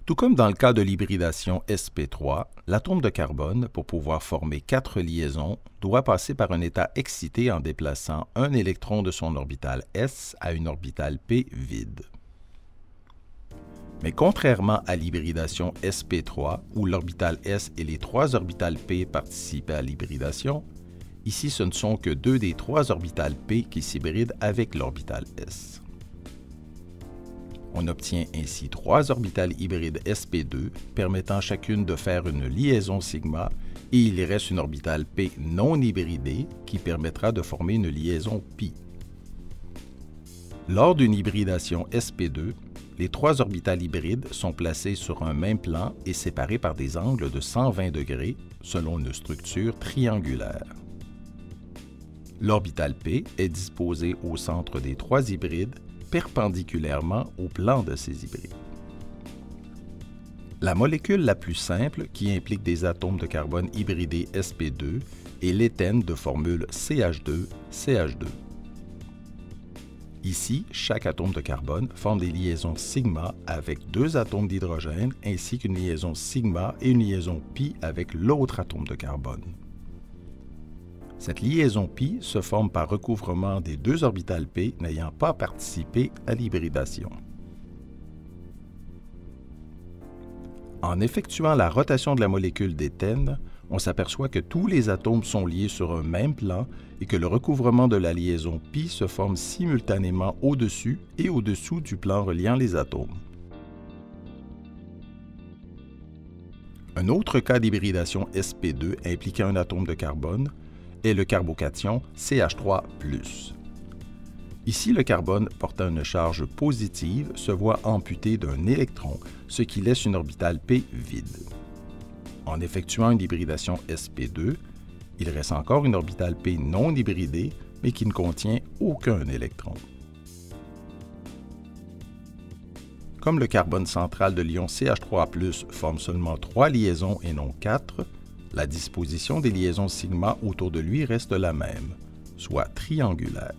Tout comme dans le cas de l'hybridation sp3, l'atome de carbone, pour pouvoir former 4 liaisons, doit passer par un état excité en déplaçant un électron de son orbital s à une orbitale p vide. Mais contrairement à l'hybridation sp3, où l'orbital s et les 3 orbitales p participent à l'hybridation, ici ce ne sont que 2 des 3 orbitales p qui s'hybrident avec l'orbital s. On obtient ainsi 3 orbitales hybrides sp2 permettant chacune de faire une liaison sigma et il reste une orbitale p non hybridée qui permettra de former une liaison pi. Lors d'une hybridation sp2, les 3 orbitales hybrides sont placées sur un même plan et séparées par des angles de 120 degrés selon une structure triangulaire. L'orbitale p est disposée au centre des 3 hybrides perpendiculairement au plan de ces hybrides. La molécule la plus simple, qui implique des atomes de carbone hybridés sp2, est l'éthène de formule CH2CH2. Ici, chaque atome de carbone forme des liaisons sigma avec 2 atomes d'hydrogène ainsi qu'une liaison sigma et une liaison pi avec l'autre atome de carbone. Cette liaison pi se forme par recouvrement des 2 orbitales p n'ayant pas participé à l'hybridation. En effectuant la rotation de la molécule d'éthène, on s'aperçoit que tous les atomes sont liés sur un même plan et que le recouvrement de la liaison pi se forme simultanément au-dessus et au-dessous du plan reliant les atomes. Un autre cas d'hybridation sp2 impliquant un atome de carbone est le carbocation CH3+. Ici, le carbone portant une charge positive se voit amputé d'un électron, ce qui laisse une orbitale p vide. En effectuant une hybridation sp2, il reste encore une orbitale p non hybridée, mais qui ne contient aucun électron. Comme le carbone central de l'ion CH3+ forme seulement 3 liaisons et non 4, la disposition des liaisons sigma autour de lui reste la même, soit triangulaire.